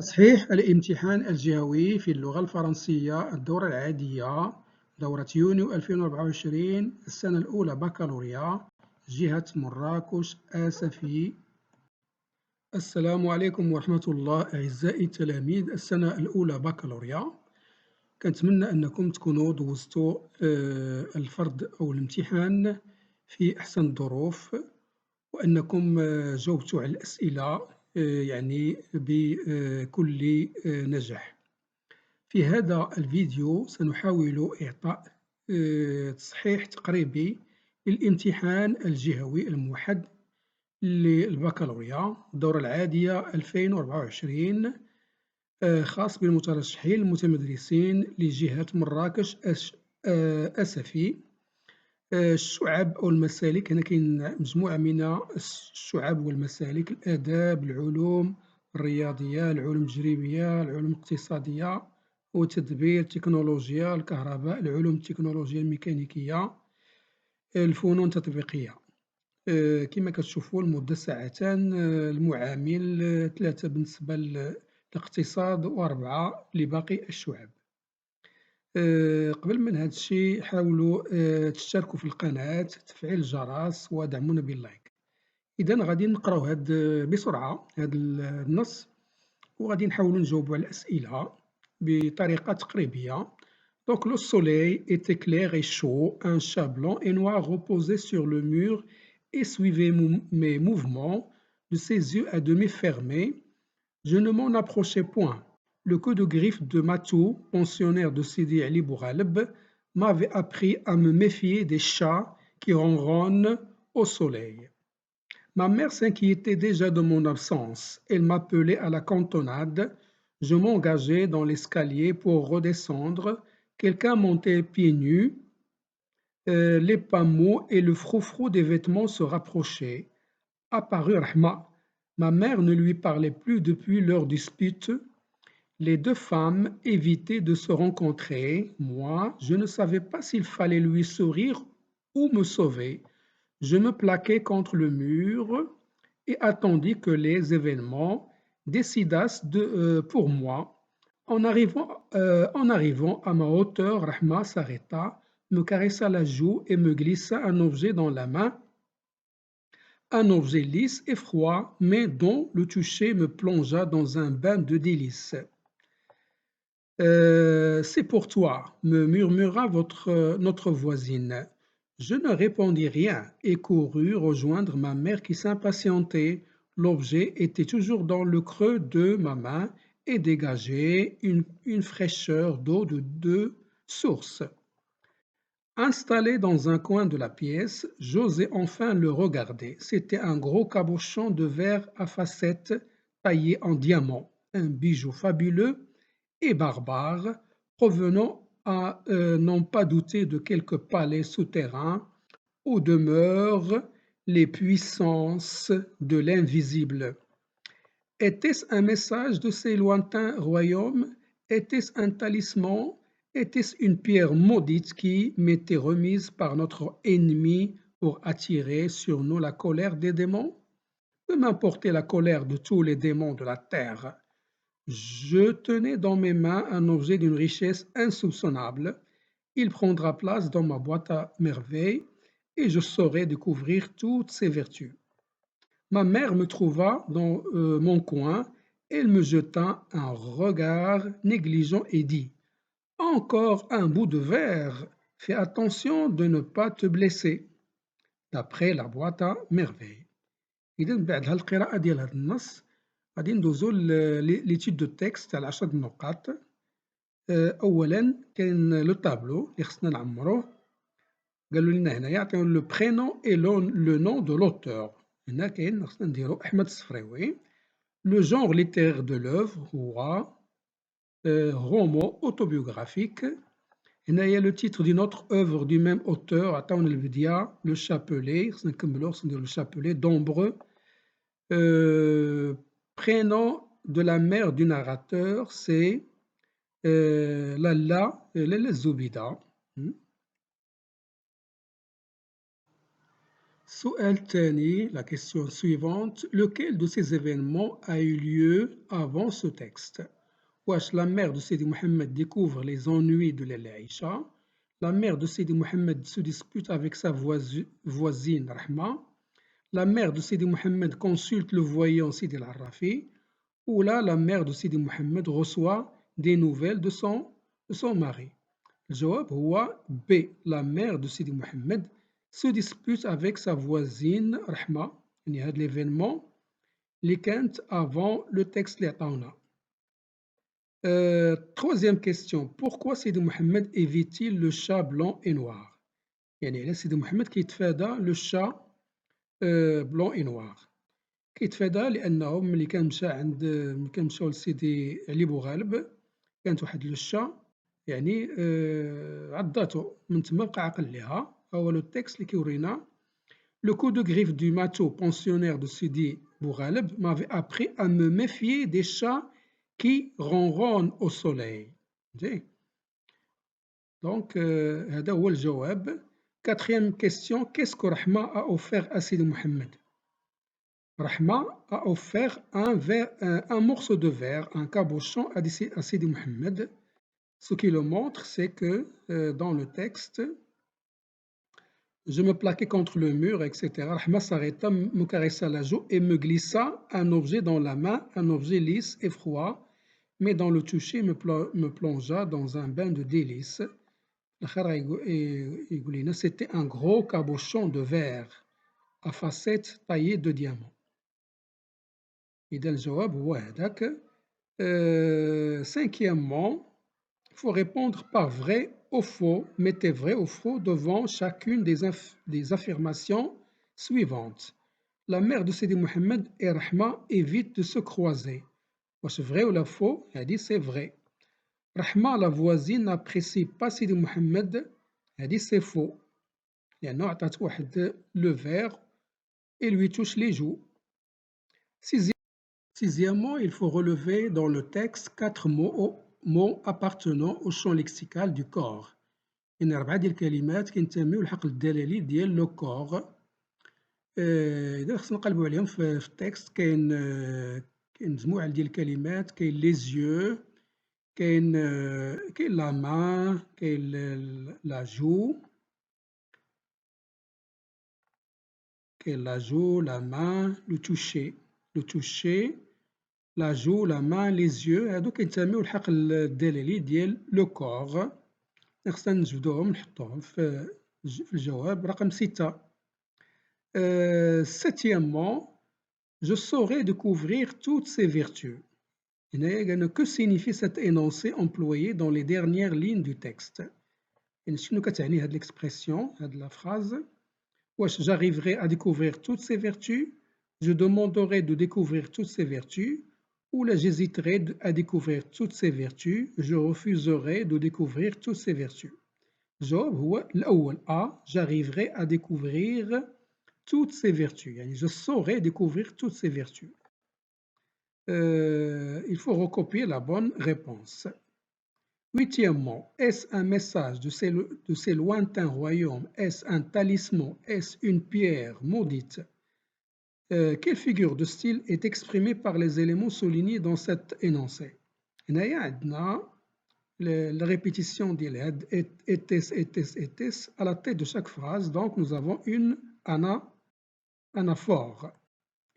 تصحيح الامتحان الجهوي في اللغة الفرنسية الدورة العادية دورة يونيو 2024 السنة الأولى بكالوريا جهة مراكش آسفي. السلام عليكم ورحمة الله أعزائي التلاميذ السنة الأولى بكالوريا. كنتمنى أنكم تكونوا دوزتوا الفرد أو الامتحان في أحسن الظروف، وأنكم جاوبتوا على الأسئلة يعني بكل نجاح. في هذا الفيديو سنحاول إعطاء تصحيح تقريبي للامتحان الجهوي الموحد للبكالوريا الدورة العادية 2024 خاص بالمترشحين المتمدرسين لجهة مراكش آسفي. الشعب أو المسالك، هنا كاين مجموعة من الشعب والمسالك: الآداب، العلوم، الرياضيات، العلوم التجريبية، العلوم الاقتصادية والتدبير، التكنولوجيا، الكهرباء، العلوم التكنولوجية الميكانيكية، الفنون التطبيقية. كما كتشوفوا المدة ساعتان، المعامل 3 بالنسبة للاقتصاد و4 لباقي الشعب. قبل من هذا الشيء حاولوا تشتركوا في القناة، تفعيل الجرس ودعمونا باللايك. إذا غادي نقراو بسرعة هذا النص، وغادي نحاولوا نجاوبوا على الأسئلة بطريقة تقريبية. Donc le soleil était clair et chaud, un chat blanc et noir reposait sur le mur et suivait mes mouvements de ses yeux à demi fermés. Je ne m'en approchais point. Le coup de griffe de Matou, pensionnaire de Sidi Ali Bouraleb, m'avait appris à me méfier des chats qui ronronnent au soleil. Ma mère s'inquiétait déjà de mon absence. Elle m'appelait à la cantonade. Je m'engageais dans l'escalier pour redescendre. Quelqu'un montait pieds nus. Les pammots et le froufrou des vêtements se rapprochaient. Apparut Rahma. Ma mère ne lui parlait plus depuis leur dispute. Les deux femmes évitaient de se rencontrer. Moi, je ne savais pas s'il fallait lui sourire ou me sauver. Je me plaquai contre le mur et attendis que les événements décidassent pour moi. En arrivant à ma hauteur, Rahma s'arrêta, me caressa la joue et me glissa un objet dans la main. Un objet lisse et froid, mais dont le toucher me plongea dans un bain de délices. C'est pour toi, me murmura notre voisine. Je ne répondis rien et courus rejoindre ma mère qui s'impatientait. L'objet était toujours dans le creux de ma main et dégageait une fraîcheur d'eau de deux sources. Installé dans un coin de la pièce, j'osai enfin le regarder. C'était un gros cabochon de verre à facettes taillé en diamant, un bijou fabuleux et barbare, provenant à n'en pas douter de quelque palais souterrain où demeurent les puissances de l'invisible. Était-ce un message de ces lointains royaumes? Était-ce un talisman? Était-ce une pierre maudite qui m'était remise par notre ennemi pour attirer sur nous la colère des démons? Que m'importait la colère de tous les démons de la terre? Je tenais dans mes mains un objet d'une richesse insoupçonnable. Il prendra place dans ma boîte à merveilles et je saurai découvrir toutes ses vertus. Ma mère me trouva dans mon coin. Elle me jeta un regard négligent et dit: Encore un bout de verre, fais attention de ne pas te blesser. D'après la boîte à merveilles. إذا بعد هالقراءة ديال هذا النص غادي ندوزو ليتيود دو تكست على 10 نقاط. أولا كاين لو طابلو اللي خصنا نعمروه. قالوا لنا هنايا عطيو لو برينون اي لو نون دو لوتور. هنا كاين خصنا نديرو أحمد الصفريوي. لو جونغ ليتيرير دو لوفر هو رومون autobiographique. هنايا لو تيتر دي نوتر اوفر دو ميم اوتور عطاونا البدية لو شابولي، خصنا نكملو، خصنا نديرو لو شابولي دومبرو. Prénom de la mère du narrateur, c'est Lalla Zoubida. السؤال الثاني la question suivante lequel de ces événements a eu lieu avant ce texte واش la mère de Sidi Mohamed découvre les ennuis de Lala Aïcha la mère de Sidi Mohamed se dispute avec sa voisine Rahma la mère de Sidi Mohamed consulte le voyant Sidi Al-Arrafi ou là la mère de Sidi Mohamed reçoit des nouvelles de son mari. الجواب هو B. La mère de Sidi Mohamed se dispute avec sa voisine Rahma. يعني هذا l'événement اللي كانت avant le texte اللي عطاونا. Troisième question. Pourquoi Sidi Mohamed évite-t-il le chat blanc et noir يعني على سيدي محمد كيتفادى لو شا بلون اي نوار كيتفادى لأنه ملي كان مشاو لسيدي علي بوغالب كانت واحد لو شا يعني عضاتو من تما بقى عاقل ليها هو لو تكست اللي كيورينا Le coup de griffe du matou pensionnaire de Sidi Bourghaleb m'avait appris à me méfier des chats qui ronronnent au soleil. Donc, هذا هو الجواب. Quatrième question, qu'est-ce que Rahma a offert à Sidi Mohamed Rahma a offert un morceau de verre, un cabochon à Sidi Mohamed. Ce qui le montre, c'est que dans le texte, je me plaquais contre le mur, etc. Rahma s'arrêta, me caressa la joue et me glissa un objet dans la main, un objet lisse et froid, mais dans le toucher me plongea dans un bain de délices. C'était un gros cabochon de verre à facettes taillées de diamants. إذا الجواب هو هذاك. Cinquièmement, il faut répondre par vrai ou faux. Mettez vrai ou faux devant chacune des affirmations suivantes. La mère de Sidi Mohamed et Rahma évitent de se croiser. واش vrai ou la faux Elle dit c'est vrai. Rahma, la voisine, n'apprécie pas Sidi Mohamed. Elle dit c'est faux. لأنه عطات واحد le verre et lui touche les joues. Sixièmement, il faut relever dans le texte 4 mots appartenant au champ lexical du corps. كاين 4 ديال الكلمات كينتميو للحقل الدلالي ديال لو كور. إذا خصنا نقلبو عليهم في التكست كاين مجموعة ديال الكلمات كاين les yeux كاين la main كاين la joue la main le toucher la joue la main les yeux هادو كينتميو للحقل الدلالي ديال لو كور خصنا نجبدوهم نحطوهم في الجواب رقم 6. Septièmement, je saurais découvrir toutes ces vertus. Que signifie cet énoncé employé dans les dernières lignes du texte شنو كتعني هاد l'expression هاد la phrase واش j'arriverai à découvrir toutes ces vertus je demanderai de découvrir toutes ces vertus ou là j'hésiterai à découvrir toutes ces vertus je refuserai de découvrir toutes ces vertus الجواب هو الأول A j'arriverai à découvrir toutes ces vertus يعني je saurai découvrir toutes ces vertus. Il faut recopier la bonne réponse. Huitièmement, est-ce un message de ces lointains royaumes? Est-ce un talisman? Est-ce une pierre maudite? Quelle figure de style est exprimée par les éléments soulignés dans cet énoncé? هنايا عندنا la répétition ديال هاد etes à la tête de chaque phrase. Donc nous avons une anaphore.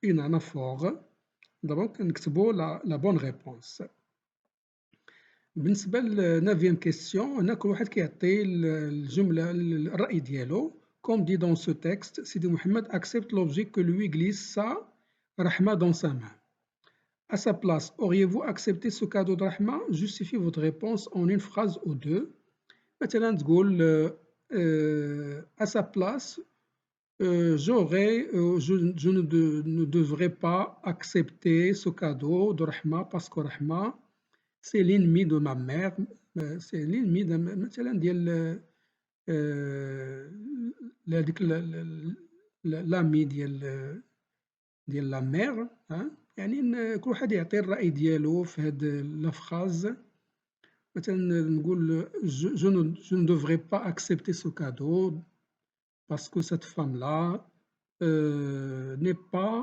Une anaphore. Donc نكتبوا la bonne réponse. بالنسبة للنافيام كيستيون هنا كل واحد كيعطي الجملة الرأي ديالو. Comme dit dans ce texte, Sidi Mohamed accepte l'objet que lui glisse sa Rahma dans sa main. À sa place, auriez-vous accepté ce cadeau de Rahma? Justifiez votre réponse en une phrase ou deux. مثلا تقول à sa place je ne devrais pas accepter ce cadeau de Rahma parce que Rahma c'est l'ennemi de ma mère c'est l'ennemi مثلا ديال هذيك l'ami ديال la mère يعني كل واحد يعطي الرأي ديالو في هاد لا phrase. مثلا نقول je ne devrais pas accepter ce cadeau parce que cette femme-là n'est pas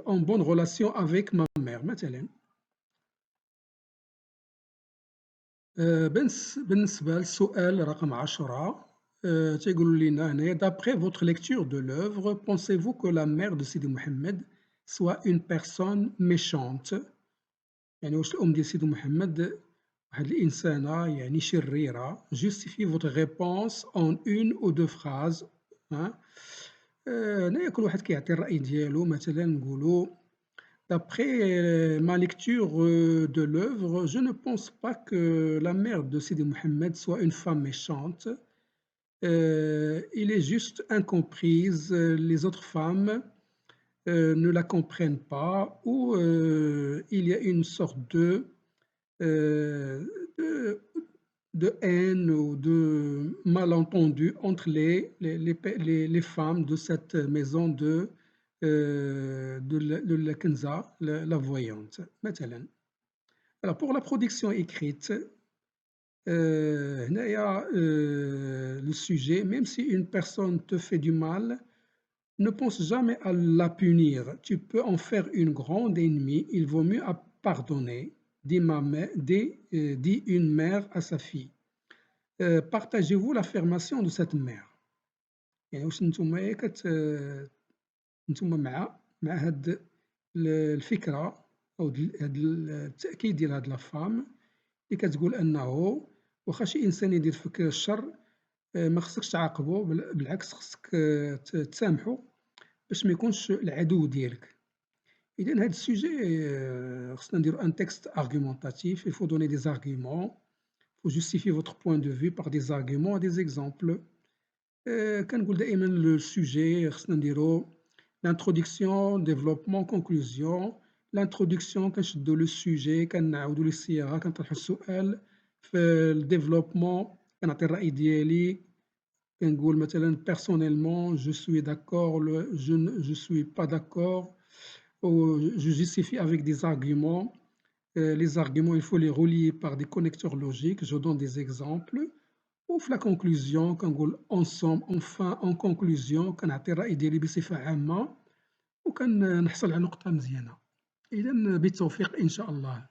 en bonne relation avec ma mère مثلا. بالنسبة للسؤال رقم 10 تيقول لنا هنايا d'après votre lecture de l'œuvre pensez-vous que la mère de Sidi Mohamed soit une personne méchante يعني واش الأم ديال سيدي محمد واحد الإنسانة يعني شريرة justifie votre réponse en une ou deux phrases ها هنايا كل واحد كيعطي الرأي ديالو مثلا نقولو d'après ma lecture de l'œuvre, je ne pense pas que la mère de Sidi Mohamed soit une femme méchante. Il est juste incomprise. Les autres femmes ne la comprennent pas ou il y a une sorte euh, de, de haine ou de malentendu entre les femmes de cette maison de la Kenza, la voyante. مثلا. Alors pour la production écrite, هنايا, le sujet, même si une personne te fait du mal, ne pense jamais à la punir. Tu peux en faire une grande ennemie, il vaut mieux pardonner, dit une mère à sa fille. Partagez-vous l'affirmation de cette mère. يعني واش نتوما نتوما مع هاد الفكرة أو هاد التأكيد ديال هاد لافام اللي كتقول أنه واخا شي إنسان يدير فيك الشر ما خصكش تعاقبو بالعكس خصك تسامحو باش ما يكونش العدو ديالك. إذن هاد السوجي خصنا نديرو ان texte argumentatif, il faut donner des arguments, il faut justifier votre point de vue par des arguments et des exemples. كنقول دائما لو سوجي خصنا نديرو l'introduction, développement, conclusion. L'introduction كنشدو لو سوجي كنعاودو ليه الصياغة كنطرحو السؤال في الديفلوبمون كنعطي الرأي ديالي كنقول مثلا personnellement je suis d'accord je suis pas d'accord ou je justifie avec des arguments. Les arguments il faut les relier par des connecteurs logiques, je donne des exemples. وفي لا كونكلوزيون كنقول ensemble enfin en conclusion كنعطي الرأي ديالي بصفة عامة وكنحصل على نقطة مزيانة. إذا بالتوفيق إن شاء الله.